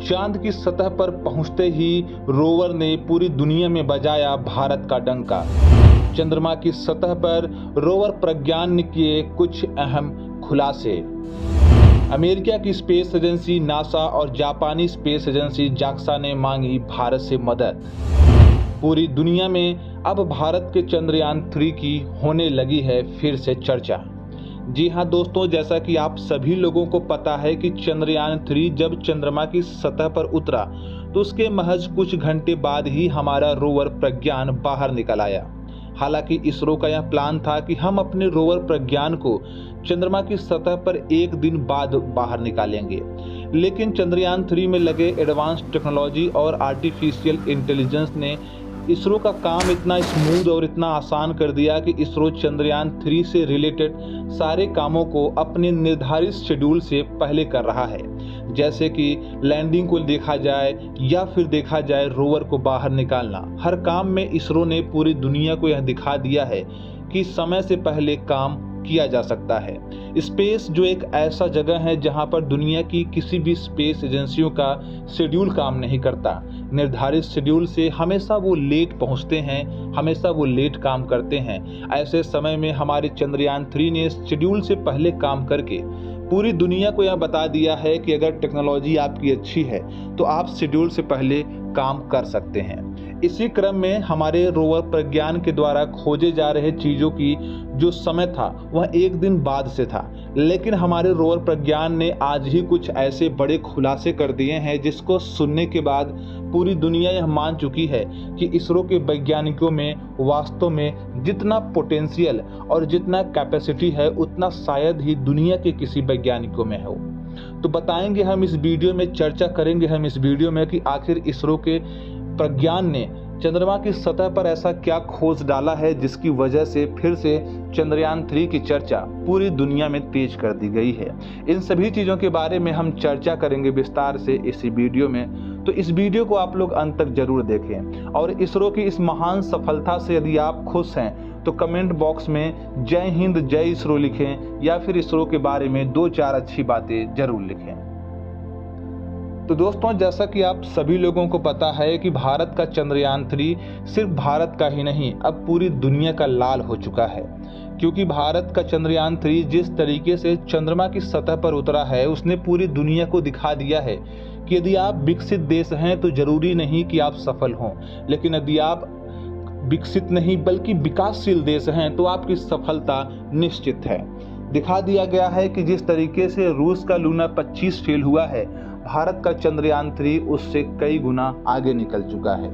चांद की सतह पर पहुंचते ही रोवर ने पूरी दुनिया में बजाया भारत का डंका। चंद्रमा की सतह पर रोवर प्रज्ञान ने किए कुछ अहम खुलासे। अमेरिका की स्पेस एजेंसी नासा और जापानी स्पेस एजेंसी जाक्सा ने मांगी भारत से मदद। पूरी दुनिया में अब भारत के चंद्रयान 3 की होने लगी है फिर से चर्चा। जी हाँ दोस्तों, जैसा कि आप सभी लोगों को पता है कि चंद्रयान 3 जब चंद्रमा की सतह पर उतरा तो उसके महज कुछ घंटे बाद ही हमारा रोवर प्रज्ञान बाहर निकल आया। हालांकि इसरो का यह प्लान था कि हम अपने रोवर प्रज्ञान को चंद्रमा की सतह पर एक दिन बाद बाहर निकालेंगे, लेकिन चंद्रयान 3 में लगे एडवांस टेक्नोलॉजी और आर्टिफिशियल इंटेलिजेंस ने इसरो का काम इतना स्मूथ और इतना आसान कर दिया कि इसरो चंद्रयान 3 से रिलेटेड सारे कामों को अपने निर्धारित शेड्यूल से पहले कर रहा है। जैसे कि लैंडिंग को देखा जाए या फिर देखा जाए रोवर को बाहर निकालना, हर काम में इसरो ने पूरी दुनिया को यह दिखा दिया है कि समय से पहले काम किया जा सकता है। स्पेस जो एक ऐसा जगह है जहां पर दुनिया की किसी भी स्पेस एजेंसियों का शेड्यूल काम नहीं करता। निर्धारित शेड्यूल से हमेशा वो लेट पहुंचते हैं, हमेशा वो लेट काम करते हैं। ऐसे समय में हमारे चंद्रयान 3 ने शेड्यूल से पहले काम करके पूरी दुनिया को यह बता दिया है कि अगर टेक्नोलॉजी आपकी अच्छी है तो आप शेड्यूल से पहले काम कर सकते हैं। इसी क्रम में हमारे रोवर प्रज्ञान के द्वारा खोजे जा रहे चीज़ों की जो समय था वह एक दिन बाद से था, लेकिन हमारे रोवर प्रज्ञान ने आज ही कुछ ऐसे बड़े खुलासे कर दिए हैं जिसको सुनने के बाद पूरी दुनिया यह मान चुकी है कि इसरो के वैज्ञानिकों में वास्तव में जितना पोटेंशियल और जितना कैपेसिटी है उतना शायद ही दुनिया के किसी वैज्ञानिकों में हो। तो बताएंगे हम इस वीडियो में, चर्चा करेंगे हम इस वीडियो में कि आखिर इसरो के प्रज्ञान ने चंद्रमा की सतह पर ऐसा क्या खोज डाला है जिसकी वजह से फिर से चंद्रयान 3 की चर्चा पूरी दुनिया में तेज कर दी गई है। इन सभी चीज़ों के बारे में हम चर्चा करेंगे विस्तार से इसी वीडियो में, तो इस वीडियो को आप लोग अंत तक जरूर देखें। और इसरो की इस महान सफलता से यदि आप खुश हैं तो कमेंट बॉक्स में जय हिंद जय इसरो लिखें या फिर इसरो के बारे में 2-4 अच्छी बातें जरूर लिखें। तो दोस्तों, जैसा कि आप सभी लोगों को पता है कि भारत का चंद्रयान 3 सिर्फ भारत का ही नहीं अब पूरी दुनिया का लाल हो चुका है, क्योंकि भारत का चंद्रयान 3 जिस तरीके से चंद्रमा की सतह पर उतरा है उसने पूरी दुनिया को दिखा दिया है कि यदि आप विकसित देश हैं तो जरूरी नहीं कि आप सफल हों, लेकिन यदि आप विकसित नहीं बल्कि विकासशील देश हैं तो आपकी सफलता निश्चित है। दिखा दिया गया है कि जिस तरीके से रूस का लूना 25 फेल हुआ है, भारत का चंद्रयान 3 उससे कई गुना आगे निकल चुका है।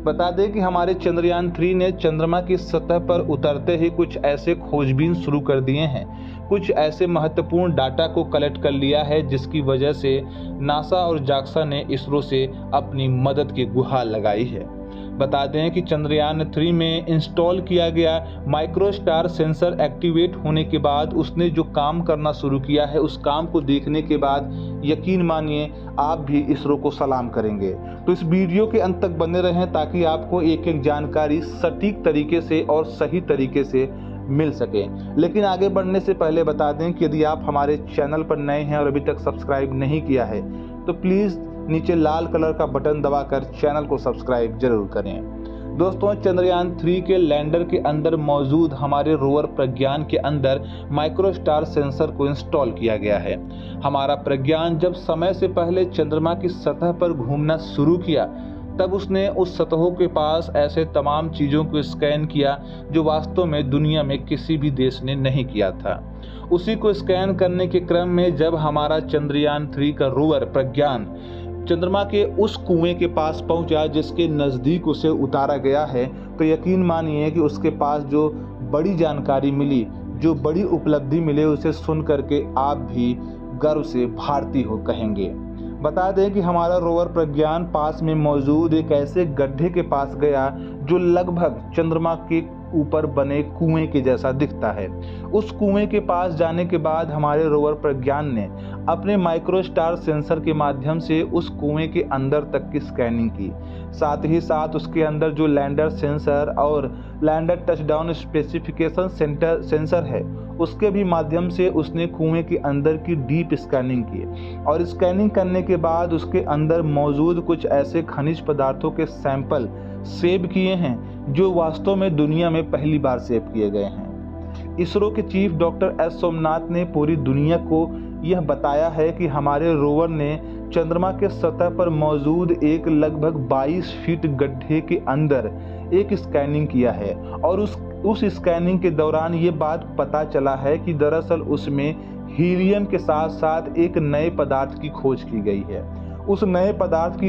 बता दें कि हमारे चंद्रयान 3 ने चंद्रमा की सतह पर उतरते ही कुछ ऐसे खोजबीन शुरू कर दिए हैं, कुछ ऐसे महत्वपूर्ण डाटा को कलेक्ट कर लिया है जिसकी वजह से नासा और जाक्सा ने इसरो से अपनी मदद की गुहार लगाई है। बता दें कि चंद्रयान 3 में इंस्टॉल किया गया माइक्रोस्टार सेंसर एक्टिवेट होने के बाद उसने जो काम करना शुरू किया है उस काम को देखने के बाद यकीन मानिए आप भी इसरो को सलाम करेंगे। तो इस वीडियो के अंत तक बने रहें ताकि आपको एक एक जानकारी सटीक तरीके से और सही तरीके से मिल सके। लेकिन आगे बढ़ने से पहले बता दें कि यदि आप हमारे चैनल पर नए हैं और अभी तक सब्सक्राइब नहीं किया है तो प्लीज़ नीचे लाल कलर का बटन दबाकर चैनल को सब्सक्राइब जरूर करें। दोस्तों, चंद्रयान 3 के लैंडर के अंदर मौजूद हमारे रोवर प्रज्ञान के अंदर माइक्रोस्टार सेंसर को इंस्टॉल किया गया है। हमारा प्रज्ञान जब समय से पहले चंद्रमा की सतह पर घूमना शुरू किया तब उसने उस सतहों के पास ऐसे तमाम चीज़ों को स्कैन किया जो वास्तव में दुनिया में किसी भी देश ने नहीं किया था। उसी को स्कैन करने के क्रम में जब हमारा चंद्रयान 3 का रोवर प्रज्ञान चंद्रमा के उस कुएं के पास पहुंचा जिसके नज़दीक उसे उतारा गया है, तो यकीन मानिए कि उसके पास जो बड़ी जानकारी मिली, जो बड़ी उपलब्धि मिले, उसे सुन करके आप भी गर्व से भारतीय हो कहेंगे। बता दें कि हमारा रोवर प्रज्ञान पास में मौजूद एक ऐसे गड्ढे के पास गया जो लगभग चंद्रमा के ऊपर बने कुएं के जैसा दिखता है। उस कुएं के पास जाने के बाद हमारे रोवर प्रज्ञान ने अपने माइक्रोस्टार सेंसर के माध्यम से उस कुएं के अंदर तक की स्कैनिंग की। साथ ही साथ उसके अंदर जो लैंडर सेंसर और लैंडर टचडाउन स्पेसिफिकेशन सेंसर है, उसके भी माध्यम से उसने कुएं के अंदर की डीप स्कैनिंग की और स्कैनिंग करने के बाद उसके अंदर मौजूद कुछ ऐसे खनिज पदार्थों के सैंपल सेव किए हैं जो वास्तव में दुनिया में पहली बार सेव किए गए हैं। इसरो के चीफ डॉक्टर एस सोमनाथ ने पूरी दुनिया को यह बताया है कि हमारे रोवर ने चंद्रमा के सतह पर मौजूद एक लगभग 22 फीट गड्ढे के अंदर एक स्कैनिंग किया है और उस स्कैनिंग के दौरान ये बात पता चला है कि दरअसल उसमें हीलियम के साथ साथ एक नए पदार्थ की खोज की गई है। उस नए पदार्थ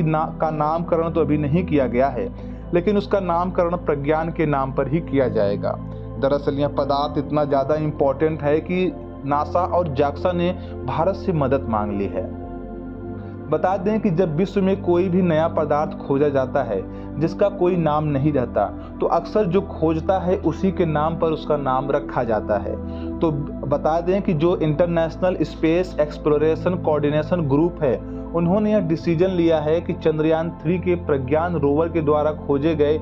का नामकरण तो अभी नहीं किया गया है, लेकिन उसका नामकरण प्रज्ञान के नाम पर ही किया जाएगा। दरअसल यह पदार्थ इतना ज़्यादा इम्पोर्टेंट है कि नासा और जाक्सा ने भारत से मदद मांग ली है। बता दें कि जब विश्व में कोई भी नया पदार्थ खोजा जाता है जिसका कोई नाम नहीं रहता, तो अक्सर जो खोजता है उसी के नाम पर उसका नाम रखा जाता है। तो बता दें कि जो international space exploration coordination group है, उन्होंने यह डिसीजन लिया है कि चंद्रयान 3 के प्रज्ञान रोवर के द्वारा खोजे गए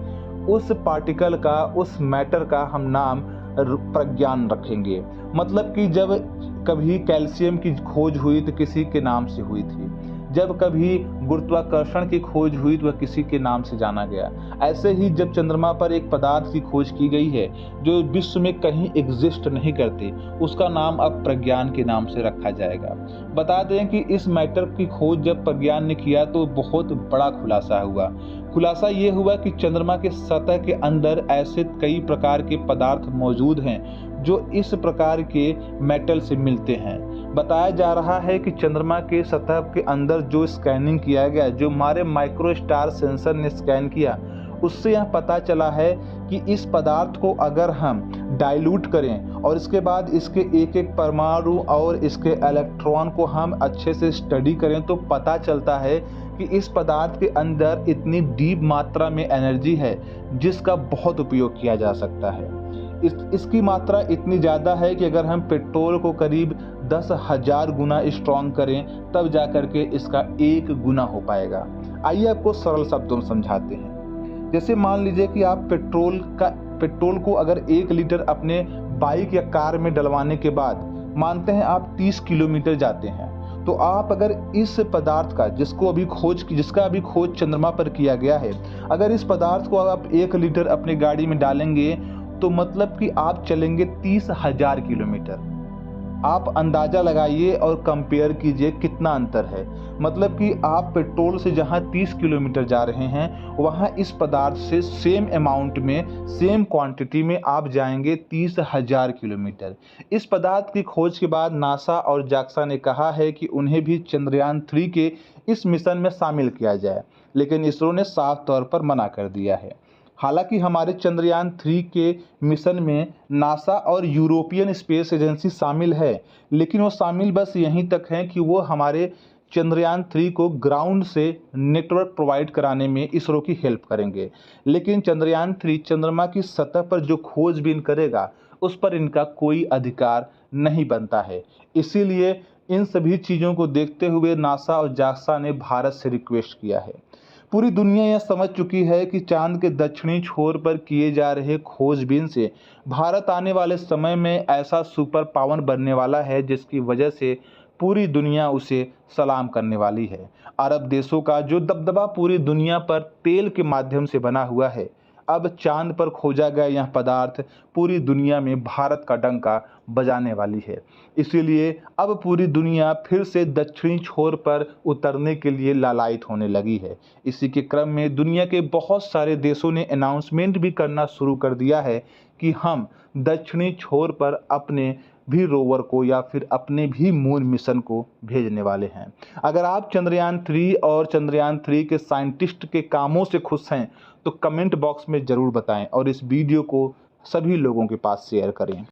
उस पार्टिकल का, उस मैटर का हम नाम प्रज्ञान रखेंगे। मतलब कि जब कभी कैल्शियम की खोज हुई तो किसी के नाम से हुई थी, जब कभी गुरुत्वाकर्षण की खोज हुई तो वह किसी के नाम से जाना गया। ऐसे ही जब चंद्रमा पर एक पदार्थ की खोज की गई है जो विश्व में कहीं एग्जिस्ट नहीं करती, उसका नाम अब प्रज्ञान के नाम से रखा जाएगा। बता दें कि इस मैटर की खोज जब प्रज्ञान ने किया तो बहुत बड़ा खुलासा हुआ। खुलासा ये हुआ कि चंद्रमा के सतह के अंदर ऐसे कई प्रकार के पदार्थ मौजूद हैं जो इस प्रकार के मेटल से मिलते हैं। बताया जा रहा है कि चंद्रमा के सतह के अंदर जो स्कैनिंग किया गया, जो हमारे माइक्रोस्टार सेंसर ने स्कैन किया, उससे यह पता चला है कि इस पदार्थ को अगर हम डाइल्यूट करें और इसके बाद इसके एक एक परमाणु और इसके इलेक्ट्रॉन को हम अच्छे से स्टडी करें तो पता चलता है कि इस पदार्थ के अंदर इतनी डीप मात्रा में एनर्जी है जिसका बहुत उपयोग किया जा सकता है। इसकी मात्रा इतनी ज़्यादा है कि अगर हम पेट्रोल को करीब 10,000 गुना स्ट्रॉन्ग करें तब जा करके इसका 1 गुना हो पाएगा। आइए आपको सरल शब्दों में समझाते हैं। जैसे मान लीजिए कि आप पेट्रोल को अगर 1 लीटर अपने बाइक या कार में डलवाने के बाद मानते हैं आप 30 किलोमीटर जाते हैं, तो आप अगर इस पदार्थ का जिसका अभी खोज चंद्रमा पर किया गया है, अगर इस पदार्थ को आप 1 लीटर अपनी गाड़ी में डालेंगे तो मतलब कि आप चलेंगे 30,000 किलोमीटर। आप अंदाजा लगाइए और कंपेयर कीजिए कितना अंतर है। मतलब कि आप पेट्रोल से जहां 30 किलोमीटर जा रहे हैं, वहां इस पदार्थ से सेम अमाउंट में, सेम क्वांटिटी में आप जाएंगे 30,000 किलोमीटर। इस पदार्थ की खोज के बाद नासा और जाक्सा ने कहा है कि उन्हें भी चंद्रयान 3 के इस मिशन में शामिल किया जाए, लेकिन इसरो ने साफ तौर पर मना कर दिया है। हालांकि हमारे चंद्रयान 3 के मिशन में नासा और यूरोपियन स्पेस एजेंसी शामिल है, लेकिन वो शामिल बस यहीं तक हैं कि वो हमारे चंद्रयान 3 को ग्राउंड से नेटवर्क प्रोवाइड कराने में इसरो की हेल्प करेंगे। लेकिन चंद्रयान 3 चंद्रमा की सतह पर जो खोजबीन करेगा उस पर इनका कोई अधिकार नहीं बनता है। इसीलिए इन सभी चीज़ों को देखते हुए नासा और जाक्सा ने भारत से रिक्वेस्ट किया है। पूरी दुनिया यह समझ चुकी है कि चांद के दक्षिणी छोर पर किए जा रहे खोजबीन से भारत आने वाले समय में ऐसा सुपर पावर बनने वाला है जिसकी वजह से पूरी दुनिया उसे सलाम करने वाली है। अरब देशों का जो दबदबा पूरी दुनिया पर तेल के माध्यम से बना हुआ है, अब चांद पर खोजा गया यह पदार्थ पूरी दुनिया में भारत का डंका बजाने वाली है। इसीलिए अब पूरी दुनिया फिर से दक्षिणी छोर पर उतरने के लिए लालायित होने लगी है। इसी के क्रम में दुनिया के बहुत सारे देशों ने अनाउंसमेंट भी करना शुरू कर दिया है कि हम दक्षिणी छोर पर अपने भी रोवर को या फिर अपने भी मून मिशन को भेजने वाले हैं। अगर आप चंद्रयान 3 और चंद्रयान 3 के साइंटिस्ट के कामों से खुश हैं तो कमेंट बॉक्स में ज़रूर बताएं और इस वीडियो को सभी लोगों के पास शेयर करें।